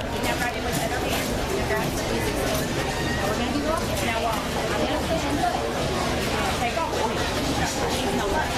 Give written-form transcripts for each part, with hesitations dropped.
Now right in with the other hand. Now grab the music. Now we're going to do walk. Now walk. I'm going to stand and look. Take off with me. Now walk.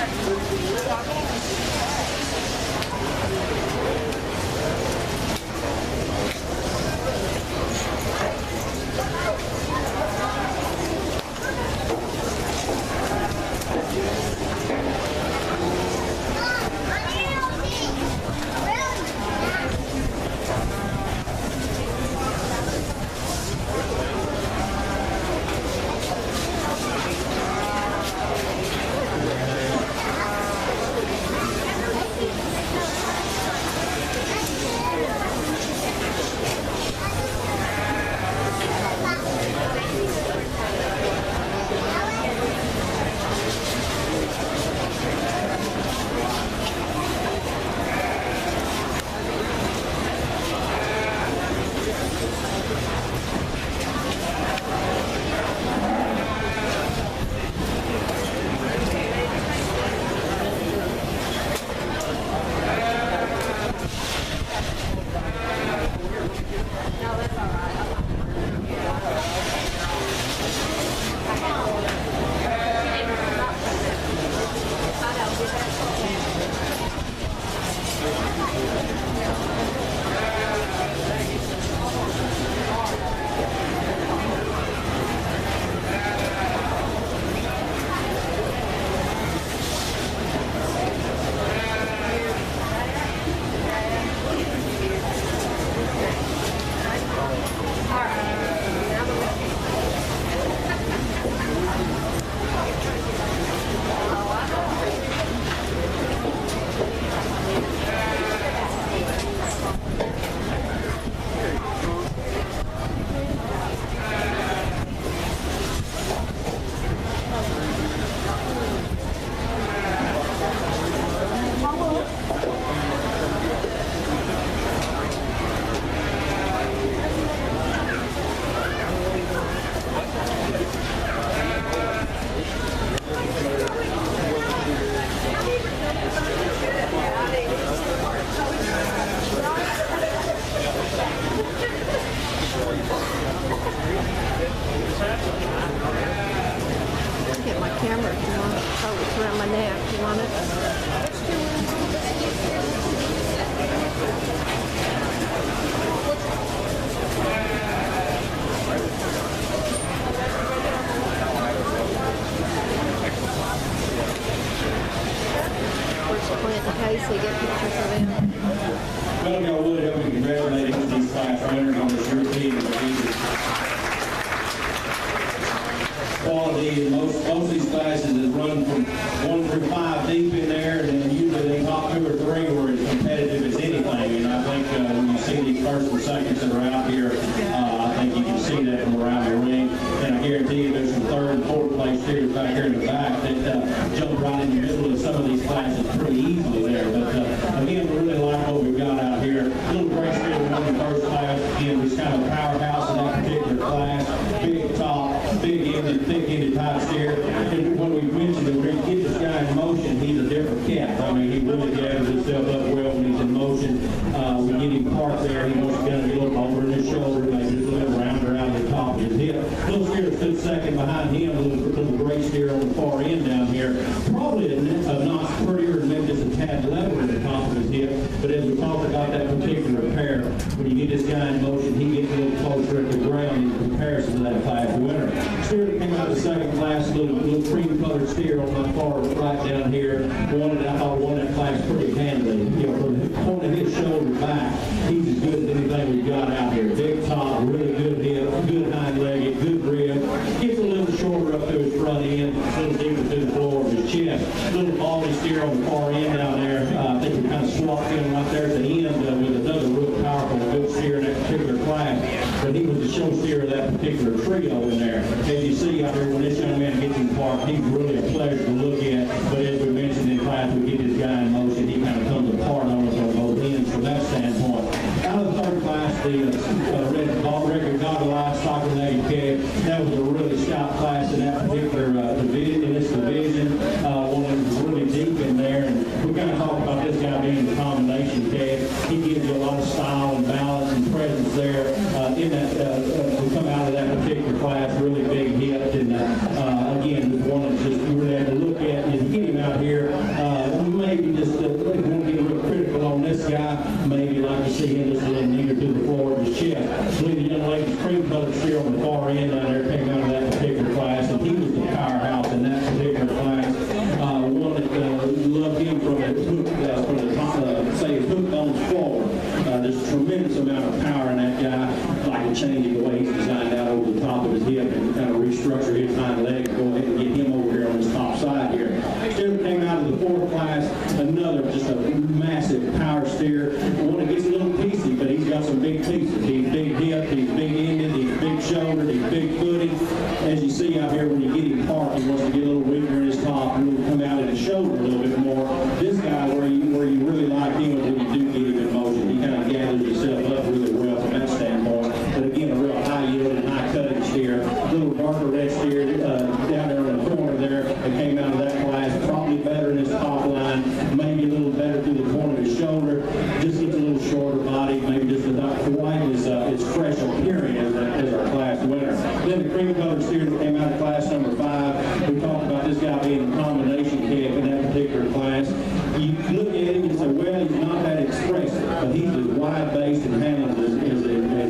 Get my camera if you want it. Oh, it's around my neck. You want it? Where's Clint and Casey? Get pictures of him. Well, y'all would help me congratulate each of these class runners on this European division. Quality, and most of these classes is run from 1 through 5 deep in there, and then usually the top 2 or 3 were as competitive as anything. And I think when you see these first and seconds that are out here, I think you can see that from around the ring. And I guarantee you there's some 3rd and 4th place steers back here in the back that jump right in the middle of some of these classes pretty easily there. But again, we really like what we've got out here. Little Gray steer won the first class. Again, was kind of a powerhouse in that particular class. Big top, big ended, thick-ended type steer. And when we mentioned that we're going to get this guy in motion, he's a different cat. I mean, he really gathers himself up well when he's in motion. We get him parked there. He wants to get a little over in his shoulder, maybe just a little rounder out of the top of his hip. Little steer stood second behind him, a little gray steer on the far end down here. Probably a notch prettier and maybe just a tad level at the top of his hip. But as we talked about that particular pair, when you get this guy in motion, he gets a little closer at the ground in comparison to that class winner. Steer that came out of the second class, a little cream-colored steer on my far right down here. I thought won that class pretty handily. You know, from the point of his shoulder back, he's as good as anything we've got out here. Big top, really good hip, good hind-legged, good rib. Gets a little shorter up to his front end, a little deeper to the floor of his chest. Little baldy steer on the far end down there. I think we kind of swapped him right there at the end with another real powerful good steer in that particular class. But he was the show steer of that particular trio in there. As you see out here, when this young man gets in park, he's really a pleasure to look at. But as we mentioned in class, we get this guy in motion, he kind of comes apart on us on both ends from that standpoint. Out of the 3rd class, the red ball record goggle-eyed soccer native kid, that was a really stout class in that particular division, in this division. One that was really deep in there. And we kind of talked about this guy being the combination kid. He gives you a lot of style and balance and presence there in that to come out of that particular class, really big hit. And again, just one that just you really have to look at is get him out here. Maybe just won't get real critical on this guy. Maybe like to see him just a little neater to the floor of his chest. I believe the young lady's cream colored steer on the far end down there came out of that particular class, and he was the powerhouse in that particular class. One that loved him from the top, say his hook bones forward. There's a tremendous amount of power in that guy. Like to change the way he's designed out over the top of his hip and kind of restructure his hind leg. Go ahead and get him over here on his top side here. Steer came out of the fourth class, another just a massive power steer. One that gets a little piecey, but he's got some big pieces. He's big hip, he's big ended, he's big shouldered, he's big footed. As you see out here, when you get him parked, he wants to get a little weaker in his top and really come out in his shoulder a little bit more. This guy, where you really like him is when you do get him in motion. He kind of gathers himself up really well from that standpoint. But again, a real high yield and high cutting steer. A little darker red steer down there in the corner there that came out of that class. Probably better in his top line, maybe a little better through the corner of his shoulder. Just gets a little shorter body, maybe just not quite as fresh appearing as our class winner. Then the cream colored steer that came out of class number 5. We talked about this guy being a combination calf in that particular class. You look at him and say, well, he's not that expressive, but he's as wide-based and handles as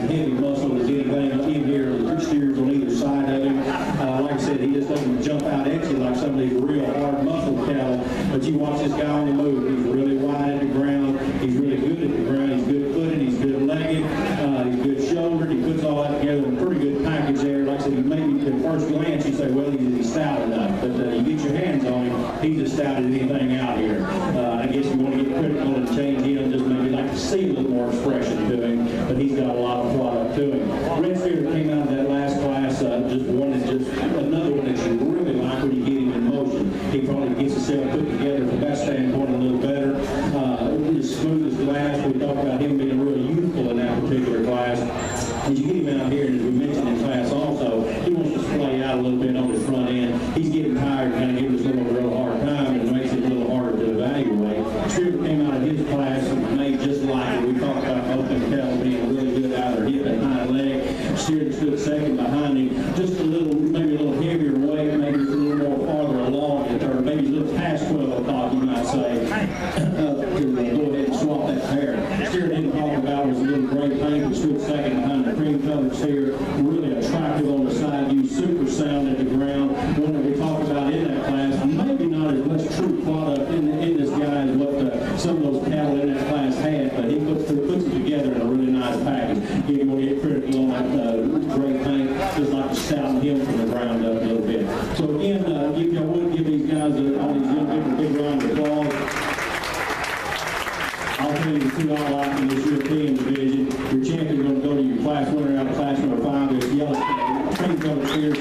heavy muscle as anything in here. The three steers on either side of him. Like I said, he just doesn't jump out at you like some of these real hard muscle cattle. But you watch this guy on the move. He's really wide at the ground. He's really good at the ground. He's good footed. He's good legged. He's good shouldered. He puts all that together in a pretty good package there. Like I said, maybe at first glance you say, well, he's stout enough. But you get your hands on him, he's as stout as anything out here. I guess you want to get critical and change him, just maybe like to see a little more expression to him, but he's got a lot of product to him. Red steer that came out of that last class, just another one that you really like when you get him in motion. He probably gets himself put together from that standpoint a little better. As smooth as glass. We talked about him being real youthful in that particular class. As you get him out here, and as we mentioned in class also, he wants to splay out a little bit on his front end. He's getting tired and kind of giving us a real hard time, and it makes it a little harder to evaluate. Steer that came out of his class and made just like it. We talked about both them cattle being really good out of their hip and hind leg. Steer that stood second behind him, just maybe a little heavier weight, maybe a little more farther along, or maybe a little past 12 o'clock, you might say, to go ahead and swap that pair. Steer didn't talk about was a little gray paint, but stood second behind the cream colored steer, really attractive on the side view, super sound at the ground. One that we talked about in that class, maybe not as much true product in this guy as what some of those cattle in that class had, but he puts it together in a really nice package. You want to get critical on that gray paint, just like to stouten him from the ground up a little bit. So again, I would give these guys, all these young people, a big round of applause. I'll tell you the two I like in this European division. Your champion's going to go to your class winner out of class number 5. There's yellow cream colored steer.